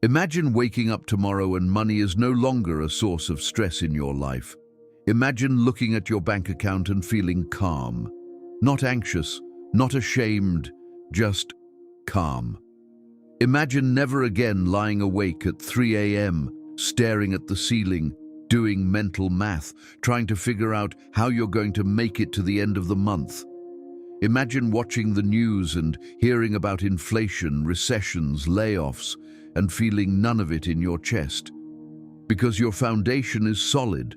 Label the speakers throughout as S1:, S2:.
S1: Imagine waking up tomorrow and money is no longer a source of stress in your life. Imagine looking at your bank account and feeling calm. Not anxious, not ashamed, just calm. Imagine never again lying awake at 3 a.m., staring at the ceiling, doing mental math, trying to figure out how you're going to make it to the end of the month. Imagine watching the news and hearing about inflation, recessions, layoffs, and feeling none of it in your chest. Because your foundation is solid.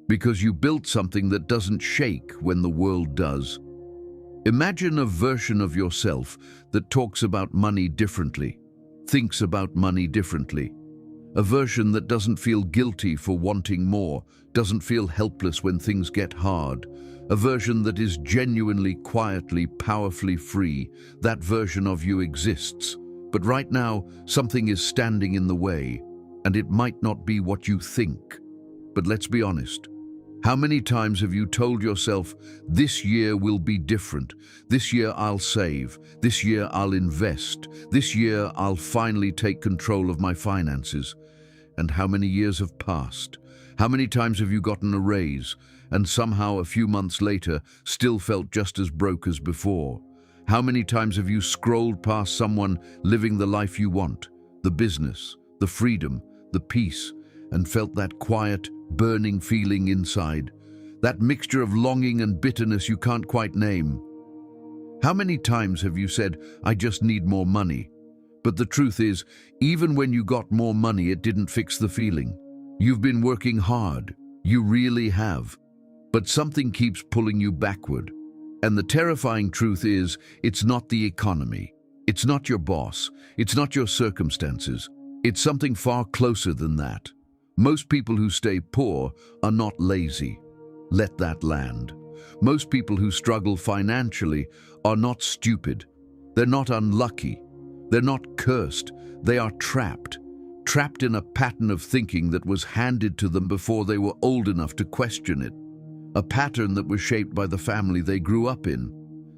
S1: Because you built something that doesn't shake when the world does. Imagine a version of yourself that talks about money differently, thinks about money differently. A version that doesn't feel guilty for wanting more, doesn't feel helpless when things get hard. A version that is genuinely, quietly, powerfully free. That version of you exists. But right now, something is standing in the way, and it might not be what you think. But let's be honest. How many times have you told yourself, this year will be different, this year I'll save, this year I'll invest, this year I'll finally take control of my finances? And how many years have passed? How many times have you gotten a raise, and somehow a few months later still felt just as broke as before? How many times have you scrolled past someone living the life you want, the business, the freedom, the peace, and felt that quiet, burning feeling inside, that mixture of longing and bitterness you can't quite name? How many times have you said, I just need more money? But the truth is, even when you got more money, it didn't fix the feeling. You've been working hard. You really have. But something keeps pulling you backward. And the terrifying truth is, it's not the economy. It's not your boss. It's not your circumstances. It's something far closer than that. Most people who stay poor are not lazy. Let that land. Most people who struggle financially are not stupid. They're not unlucky. They're not cursed. They are trapped. Trapped in a pattern of thinking that was handed to them before they were old enough to question it. A pattern that was shaped by the family they grew up in,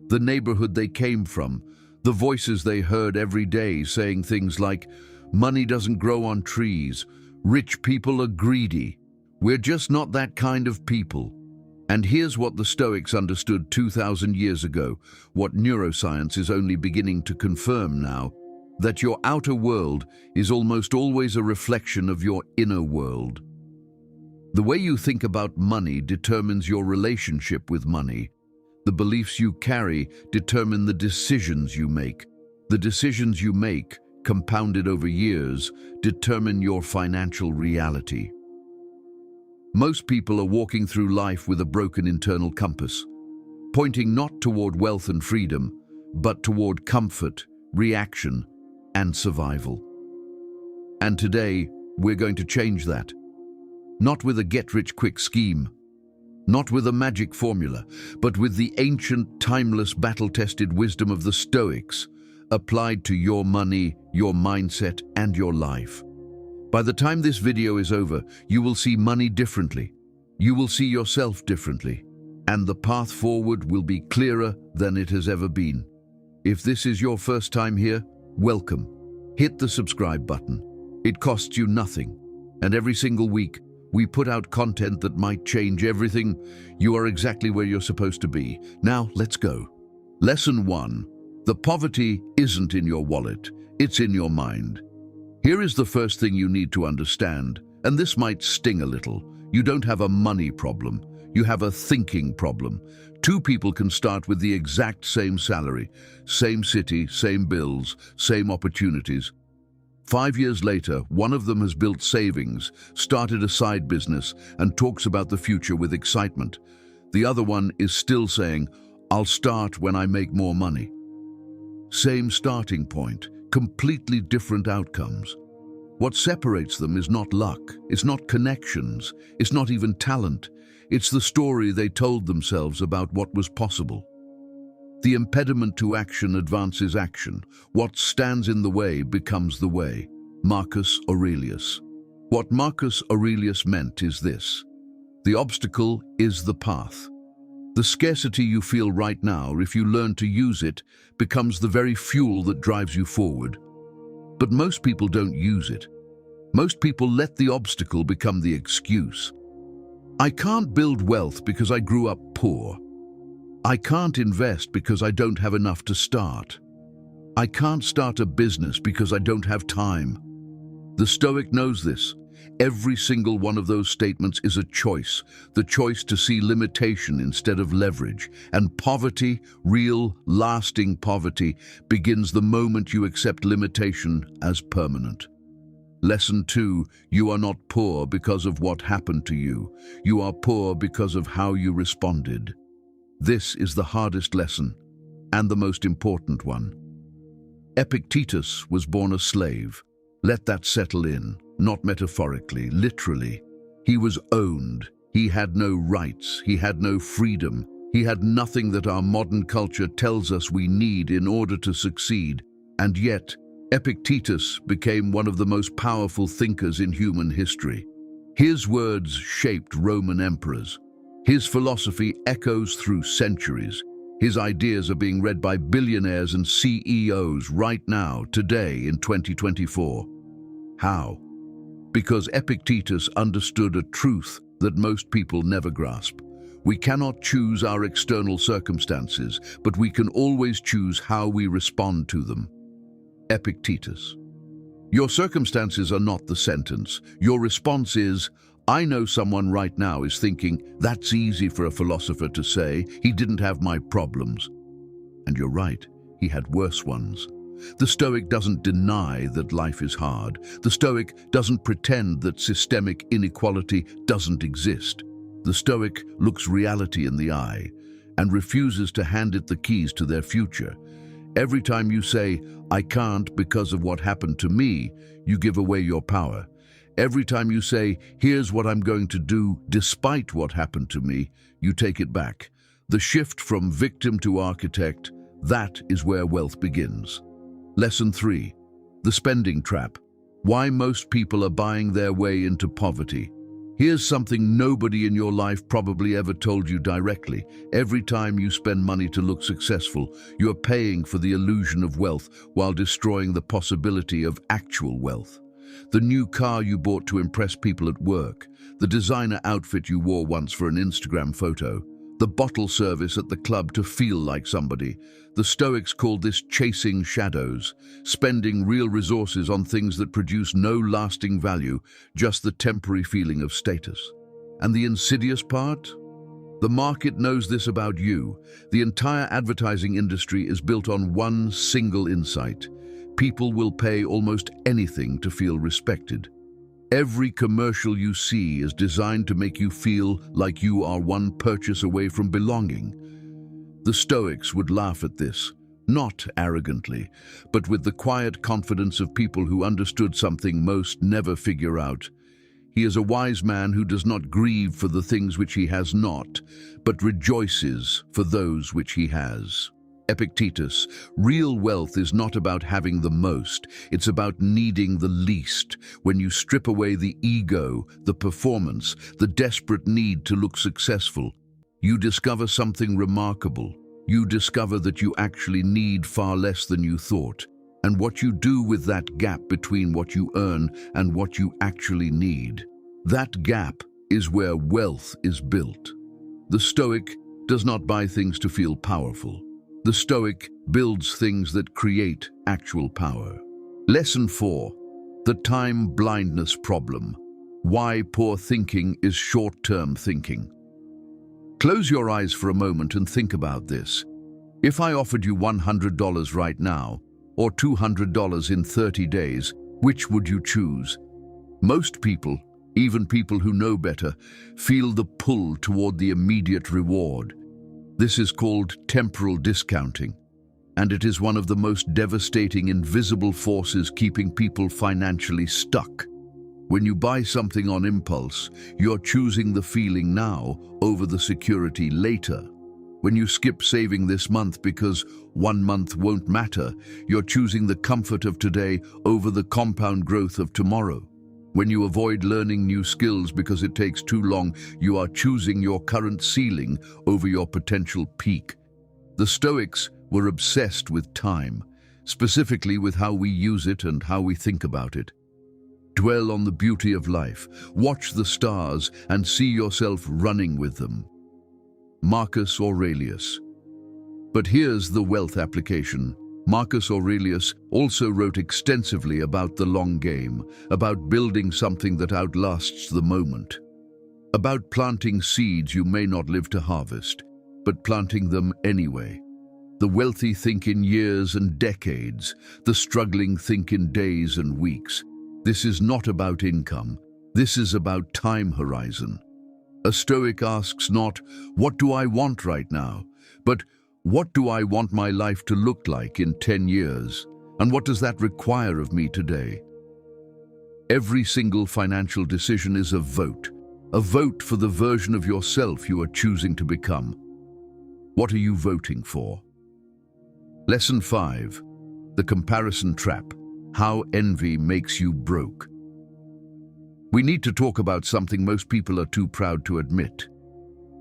S1: the neighborhood they came from, the voices they heard every day saying things like, money doesn't grow on trees, rich people are greedy, we're just not that kind of people. And here's what the Stoics understood 2,000 years ago, what neuroscience is only beginning to confirm now, that your outer world is almost always a reflection of your inner world. The way you think about money determines your relationship with money. The beliefs you carry determine the decisions you make. The decisions you make, compounded over years, determine your financial reality. Most people are walking through life with a broken internal compass, pointing not toward wealth and freedom, but toward comfort, reaction, and survival. And today, we're going to change that. Not with a get-rich-quick scheme, not with a magic formula, but with the ancient, timeless, battle-tested wisdom of the Stoics, applied to your money, your mindset, and your life. By the time this video is over, you will see money differently. You will see yourself differently. And the path forward will be clearer than it has ever been. If this is your first time here, welcome. Hit the subscribe button. It costs you nothing. And every single week, we put out content that might change everything. You are exactly where you're supposed to be. Now, let's go. Lesson 1. The poverty isn't in your wallet, it's in your mind. Here is the first thing you need to understand, and this might sting a little. You don't have a money problem, you have a thinking problem. Two people can start with the exact same salary, same city, same bills, same opportunities. 5 years later, one of them has built savings, started a side business, and talks about the future with excitement. The other one is still saying, I'll start when I make more money. Same starting point, completely different outcomes. What separates them is not luck, it's not connections, it's not even talent. It's the story they told themselves about what was possible. The impediment to action advances action. What stands in the way becomes the way. Marcus Aurelius. What Marcus Aurelius meant is this: the obstacle is the path. The scarcity you feel right now, if you learn to use it, becomes the very fuel that drives you forward. But most people don't use it. Most people let the obstacle become the excuse. I can't build wealth because I grew up poor. I can't invest because I don't have enough to start. I can't start a business because I don't have time. The Stoic knows this. Every single one of those statements is a choice, the choice to see limitation instead of leverage. And poverty, real, lasting poverty, begins the moment you accept limitation as permanent. Lesson 2, you are not poor because of what happened to you. You are poor because of how you responded. This is the hardest lesson, and the most important one. Epictetus was born a slave. Let that settle in, not metaphorically, literally. He was owned. He had no rights. He had no freedom. He had nothing that our modern culture tells us we need in order to succeed. And yet, Epictetus became one of the most powerful thinkers in human history. His words shaped Roman emperors. His philosophy echoes through centuries. His ideas are being read by billionaires and CEOs right now, today in 2024. How? Because Epictetus understood a truth that most people never grasp. We cannot choose our external circumstances, but we can always choose how we respond to them. Epictetus. Your circumstances are not the sentence. Your response is, I know someone right now is thinking, that's easy for a philosopher to say, he didn't have my problems. And you're right, he had worse ones. The Stoic doesn't deny that life is hard. The Stoic doesn't pretend that systemic inequality doesn't exist. The Stoic looks reality in the eye and refuses to hand it the keys to their future. Every time you say, I can't because of what happened to me, you give away your power. Every time you say, here's what I'm going to do despite what happened to me, you take it back. The shift from victim to architect, that is where wealth begins. Lesson 3, the spending trap. Why most people are buying their way into poverty. Here's something nobody in your life probably ever told you directly. Every time you spend money to look successful, you are paying for the illusion of wealth while destroying the possibility of actual wealth. The new car you bought to impress people at work, the designer outfit you wore once for an Instagram photo, the bottle service at the club to feel like somebody. The Stoics called this chasing shadows, spending real resources on things that produce no lasting value, just the temporary feeling of status. And the insidious part? The market knows this about you. The entire advertising industry is built on one single insight. People will pay almost anything to feel respected. Every commercial you see is designed to make you feel like you are one purchase away from belonging. The Stoics would laugh at this, not arrogantly, but with the quiet confidence of people who understood something most never figure out. He is a wise man who does not grieve for the things which he has not, but rejoices for those which he has. Epictetus, real wealth is not about having the most, it's about needing the least. When you strip away the ego, the performance, the desperate need to look successful, you discover something remarkable. You discover that you actually need far less than you thought. And what you do with that gap between what you earn and what you actually need, that gap is where wealth is built. The Stoic does not buy things to feel powerful. The Stoic builds things that create actual power. Lesson 4, the time blindness problem. Why poor thinking is short-term thinking. Close your eyes for a moment and think about this. If I offered you $100 right now, or $200 in 30 days, which would you choose? Most people, even people who know better, feel the pull toward the immediate reward. This is called temporal discounting, and it is one of the most devastating invisible forces keeping people financially stuck. When you buy something on impulse, you're choosing the feeling now over the security later. When you skip saving this month because 1 month won't matter, you're choosing the comfort of today over the compound growth of tomorrow. When you avoid learning new skills because it takes too long, you are choosing your current ceiling over your potential peak. The Stoics were obsessed with time. specifically with how we use it and how we think about it. Dwell on the beauty of life, watch the stars, and see yourself running with them. Marcus Aurelius. But here's the wealth application. Marcus Aurelius also wrote extensively about the long game, about building something that outlasts the moment, about planting seeds you may not live to harvest, but planting them anyway. The wealthy think in years and decades, the struggling think in days and weeks. This is not about income, this is about time horizon. A Stoic asks not, "What do I want right now?" but "What do I want my life to look like in 10 years? And what does that require of me today?" Every single financial decision is a vote for the version of yourself you are choosing to become. What are you voting for? Lesson 5. The comparison trap. How envy makes you broke. We need to talk about something most people are too proud to admit.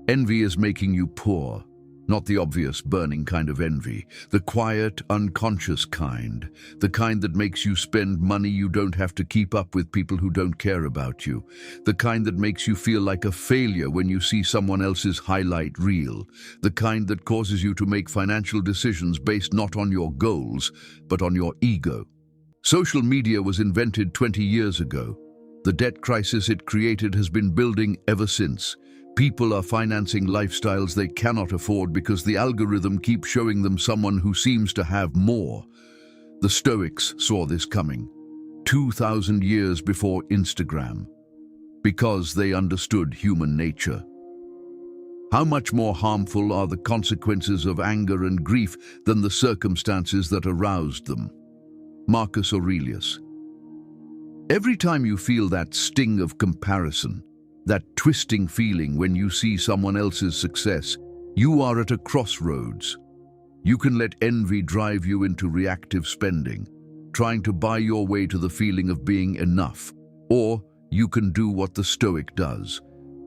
S1: Envy is making you poor. Not the obvious, burning kind of envy, the quiet, unconscious kind, the kind that makes you spend money you don't have to keep up with people who don't care about you, the kind that makes you feel like a failure when you see someone else's highlight reel, the kind that causes you to make financial decisions based not on your goals, but on your ego. Social media was invented 20 years ago. The debt crisis it created has been building ever since. People are financing lifestyles they cannot afford because the algorithm keeps showing them someone who seems to have more. The Stoics saw this coming 2,000 years before Instagram, because they understood human nature. How much more harmful are the consequences of anger and grief than the circumstances that aroused them? Marcus Aurelius. Every time you feel that sting of comparison, that twisting feeling when you see someone else's success, you are at a crossroads. You can let envy drive you into reactive spending, trying to buy your way to the feeling of being enough. Or you can do what the Stoic does.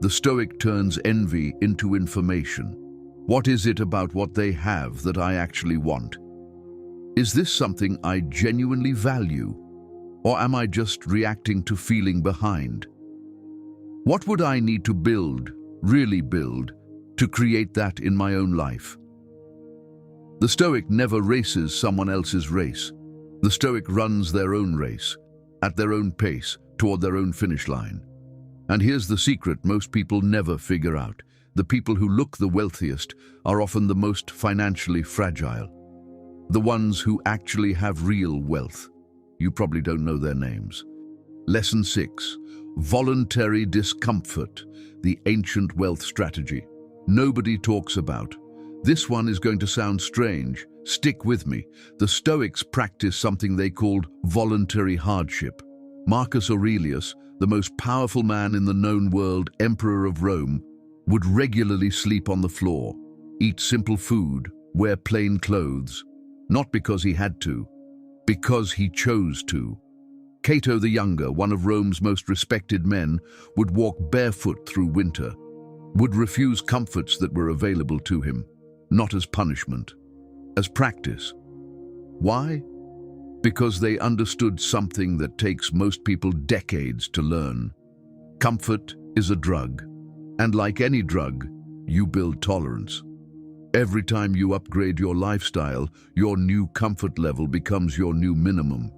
S1: The Stoic turns envy into information. What is it about what they have that I actually want? Is this something I genuinely value? Or am I just reacting to feeling behind? What would I need to build, really build, to create that in my own life? The Stoic never races someone else's race. The Stoic runs their own race, at their own pace, toward their own finish line. And here's the secret most people never figure out. The people who look the wealthiest are often the most financially fragile. The ones who actually have real wealth. You probably don't know their names. Lesson 6. Voluntary discomfort, the ancient wealth strategy. Nobody talks about. This one is going to sound strange. Stick with me. The Stoics practiced something they called voluntary hardship. Marcus Aurelius, the most powerful man in the known world, emperor of Rome, would regularly sleep on the floor, eat simple food, wear plain clothes, not because he had to, because he chose to. Cato the Younger, one of Rome's most respected men, would walk barefoot through winter, would refuse comforts that were available to him, not as punishment, as practice. Why? Because they understood something that takes most people decades to learn. Comfort is a drug, and like any drug, you build tolerance. Every time you upgrade your lifestyle, your new comfort level becomes your new minimum.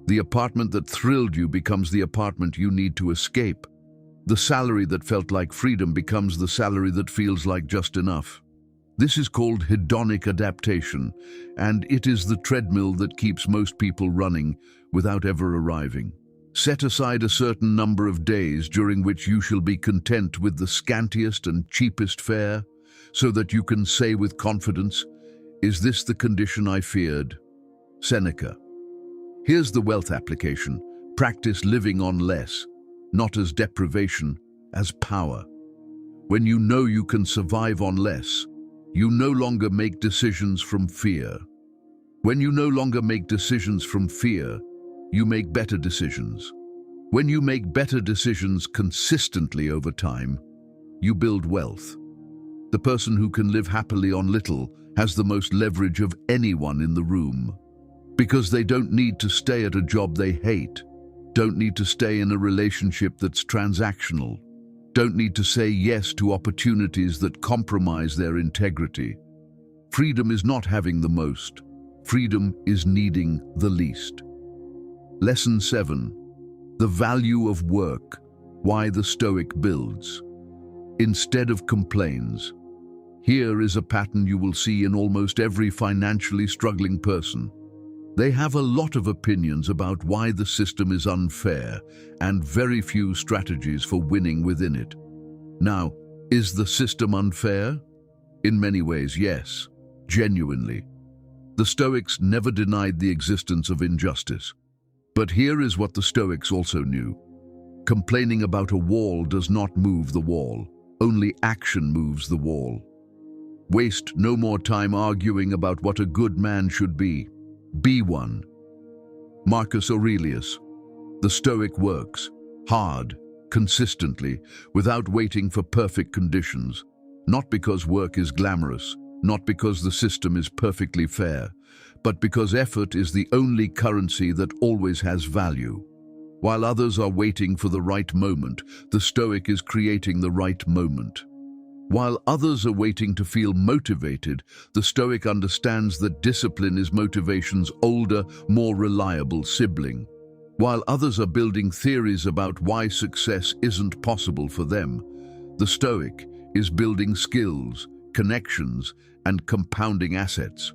S1: The apartment that thrilled you becomes the apartment you need to escape. The salary that felt like freedom becomes the salary that feels like just enough. This is called hedonic adaptation, and it is the treadmill that keeps most people running without ever arriving. Set aside a certain number of days during which you shall be content with the scantiest and cheapest fare, so that you can say with confidence, "Is this the condition I feared?" Seneca. Here's the wealth application. Practice living on less, not as deprivation, as power. When you know you can survive on less, you no longer make decisions from fear. When you no longer make decisions from fear, you make better decisions. When you make better decisions consistently over time, you build wealth. The person who can live happily on little has the most leverage of anyone in the room. Because they don't need to stay at a job they hate, don't need to stay in a relationship that's transactional, don't need to say yes to opportunities that compromise their integrity. Freedom is not having the most. Freedom is needing the least. Lesson 7. The value of work. Why the Stoic builds. Instead of complains. Here is a pattern you will see in almost every financially struggling person. They have a lot of opinions about why the system is unfair and very few strategies for winning within it. Now, is the system unfair? In many ways, yes. Genuinely. The Stoics never denied the existence of injustice. But here is what the Stoics also knew. Complaining about a wall does not move the wall. Only action moves the wall. Waste no more time arguing about what a good man should be. Be one. Marcus Aurelius. The Stoic works hard, consistently, without waiting for perfect conditions. Not because work is glamorous, not because the system is perfectly fair, but because effort is the only currency that always has value. While others are waiting for the right moment, the Stoic is creating the right moment. While others are waiting to feel motivated, the Stoic understands that discipline is motivation's older, more reliable sibling. While others are building theories about why success isn't possible for them, the Stoic is building skills, connections, and compounding assets.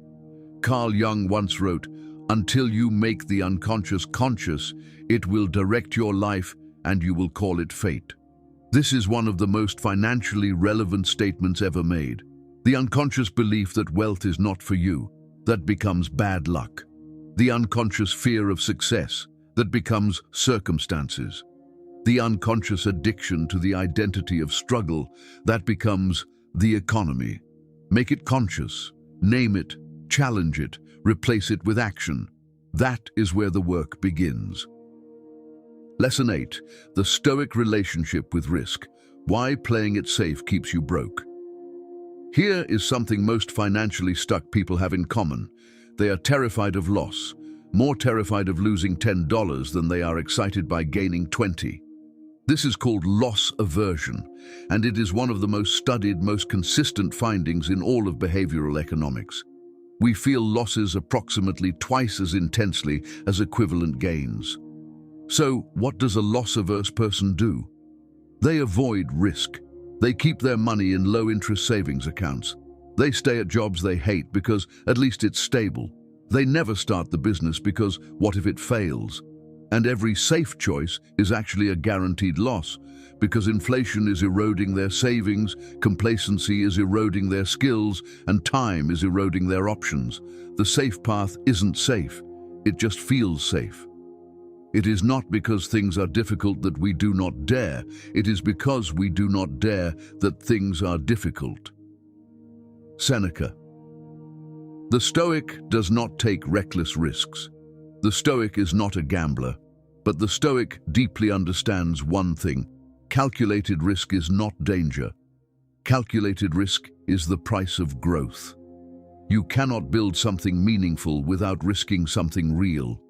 S1: Carl Jung once wrote, "Until you make the unconscious conscious, it will direct your life and you will call it fate." This is one of the most financially relevant statements ever made. The unconscious belief that wealth is not for you, that becomes bad luck. The unconscious fear of success, that becomes circumstances. The unconscious addiction to the identity of struggle, that becomes the economy. Make it conscious, name it, challenge it, replace it with action. That is where the work begins. Lesson 8. The Stoic relationship with risk. Why playing it safe keeps you broke. Here is something most financially stuck people have in common. They are terrified of loss, more terrified of losing $10 than they are excited by gaining 20. This is called loss aversion, and it is one of the most studied, most consistent findings in all of behavioral economics. We feel losses approximately twice as intensely as equivalent gains. So, what does a loss-averse person do? They avoid risk. They keep their money in low-interest savings accounts. They stay at jobs they hate because at least it's stable. They never start the business because what if it fails? And every safe choice is actually a guaranteed loss because inflation is eroding their savings, complacency is eroding their skills, and time is eroding their options. The safe path isn't safe. It just feels safe. It is not because things are difficult that we do not dare. It is because we do not dare that things are difficult. Seneca. The Stoic does not take reckless risks. The Stoic is not a gambler, but the Stoic deeply understands one thing. Calculated risk is not danger. Calculated risk is the price of growth. You cannot build something meaningful without risking something real.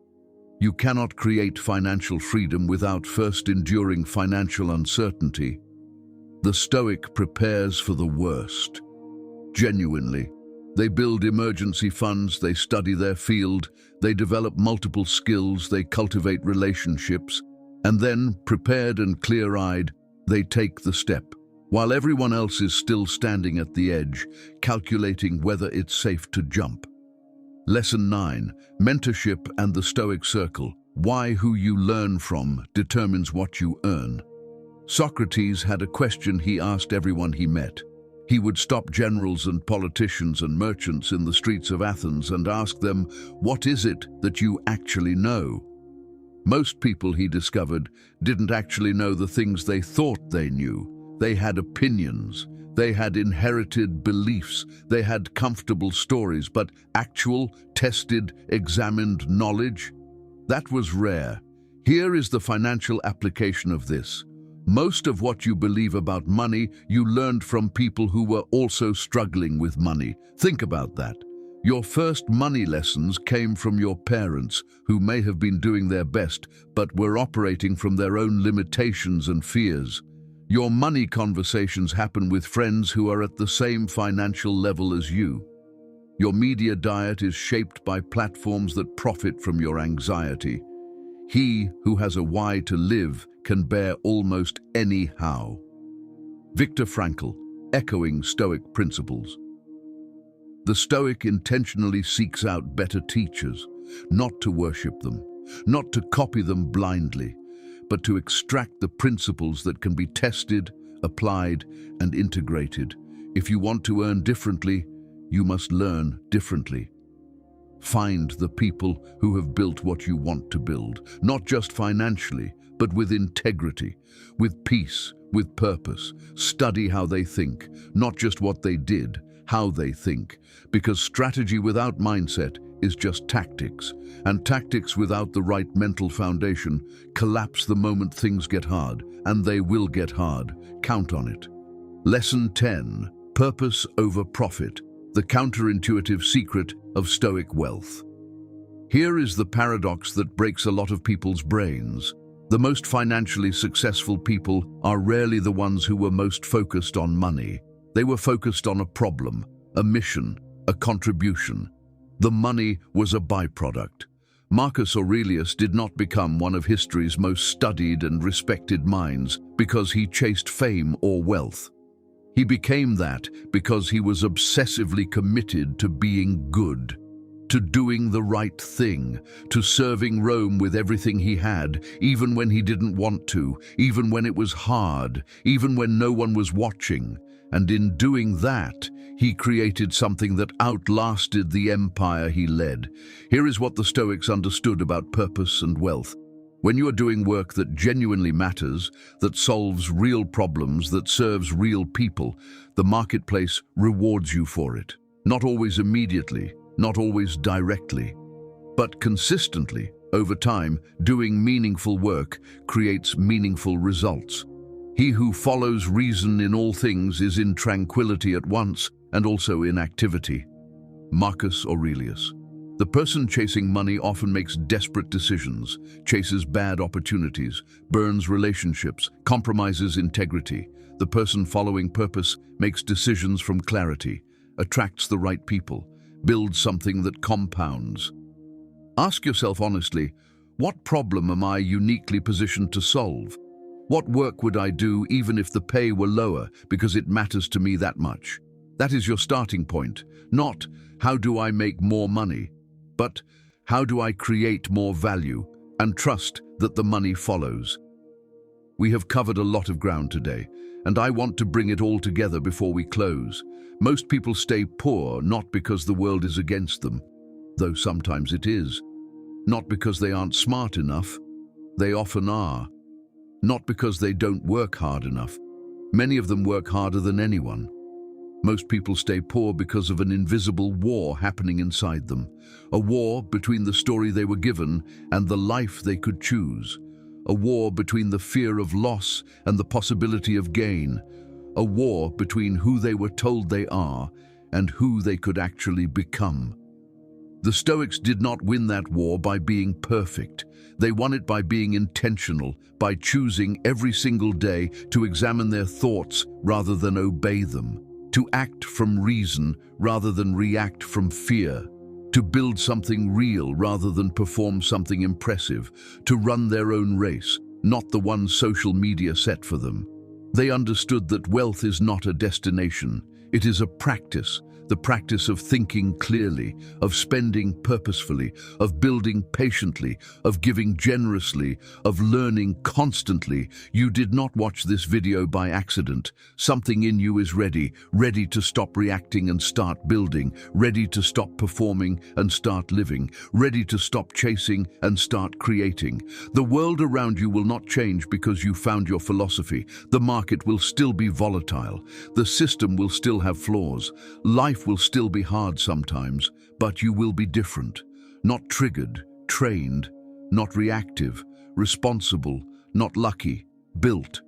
S1: You cannot create financial freedom without first enduring financial uncertainty. The Stoic prepares for the worst. Genuinely. They build emergency funds, they study their field, they develop multiple skills, they cultivate relationships, and then, prepared and clear-eyed, they take the step. While everyone else is still standing at the edge, calculating whether it's safe to jump. Lesson 9. Mentorship and the Stoic Circle. Why who you learn from determines what you earn. Socrates had a question he asked everyone he met. He would stop generals and politicians and merchants in the streets of Athens and ask them, "What is it that you actually know?" Most people, he discovered, didn't actually know the things they thought they knew. They had opinions. They had inherited beliefs, they had comfortable stories, but actual, tested, examined knowledge? That was rare. Here is the financial application of this. Most of what you believe about money, you learned from people who were also struggling with money. Think about that. Your first money lessons came from your parents, who may have been doing their best, but were operating from their own limitations and fears. Your money conversations happen with friends who are at the same financial level as you. Your media diet is shaped by platforms that profit from your anxiety. He who has a why to live can bear almost any how. Viktor Frankl, echoing Stoic principles. The Stoic intentionally seeks out better teachers, not to worship them, not to copy them blindly, but to extract the principles that can be tested, applied, and integrated. If you want to earn differently, you must learn differently. Find the people who have built what you want to build, not just financially, but with integrity, with peace, with purpose. Study how they think, not just what they did, how they think, because strategy without mindset is just tactics, and tactics without the right mental foundation collapse the moment things get hard, and they will get hard. Count on it. Lesson 10. Purpose over profit, the counterintuitive secret of Stoic wealth. Here is the paradox that breaks a lot of people's brains. The most financially successful people are rarely the ones who were most focused on money. They were focused on a problem, a mission, a contribution. The money was a byproduct. Marcus Aurelius did not become one of history's most studied and respected minds because he chased fame or wealth. He became that because he was obsessively committed to being good, to doing the right thing, to serving Rome with everything he had, even when he didn't want to, even when it was hard, even when no one was watching. And in doing that, he created something that outlasted the empire he led. Here is what the Stoics understood about purpose and wealth. When you are doing work that genuinely matters, that solves real problems, that serves real people, the marketplace rewards you for it. Not always immediately, not always directly, but consistently, over time. Doing meaningful work creates meaningful results. He who follows reason in all things is in tranquility at once and also in activity. Marcus Aurelius. The person chasing money often makes desperate decisions, chases bad opportunities, burns relationships, compromises integrity. The person following purpose makes decisions from clarity, attracts the right people, builds something that compounds. Ask yourself honestly, what problem am I uniquely positioned to solve? What work would I do even if the pay were lower because it matters to me that much? That is your starting point. Not, how do I make more money? But, how do I create more value and trust that the money follows? We have covered a lot of ground today, and I want to bring it all together before we close. Most people stay poor not because the world is against them, though sometimes it is. Not because they aren't smart enough. They often are. Not because they don't work hard enough. Many of them work harder than anyone. Most people stay poor because of an invisible war happening inside them. A war between the story they were given and the life they could choose. A war between the fear of loss and the possibility of gain. A war between who they were told they are and who they could actually become. The Stoics did not win that war by being perfect. They won it by being intentional, by choosing every single day to examine their thoughts rather than obey them. To act from reason rather than react from fear, to build something real rather than perform something impressive, to run their own race, not the one social media set for them. They understood that wealth is not a destination, it is a practice. The practice of thinking clearly, of spending purposefully, of building patiently, of giving generously, of learning constantly. You did not watch this video by accident. Something in you is ready to stop reacting and start building, ready to stop performing and start living, ready to stop chasing and start creating. The world around you will not change because you found your philosophy. The market will still be volatile. The system will still have flaws. Life will still be hard sometimes, but you will be different. Not triggered, trained, not reactive, responsible, not lucky, built.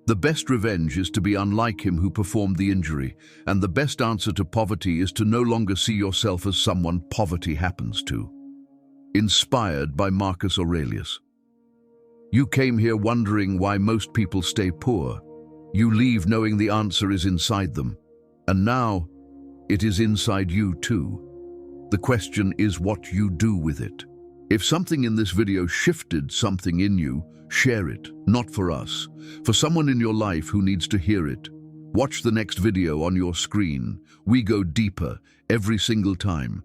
S1: The best revenge is to be unlike him who performed the injury, and the best answer to poverty is to no longer see yourself as someone poverty happens to. Inspired by Marcus Aurelius. You came here wondering why most people stay poor. You leave knowing the answer is inside them. And now, it is inside you too. The question is what you do with it. If something in this video shifted something in you, share it, not for us, for someone in your life who needs to hear it. Watch the next video on your screen. We go deeper every single time.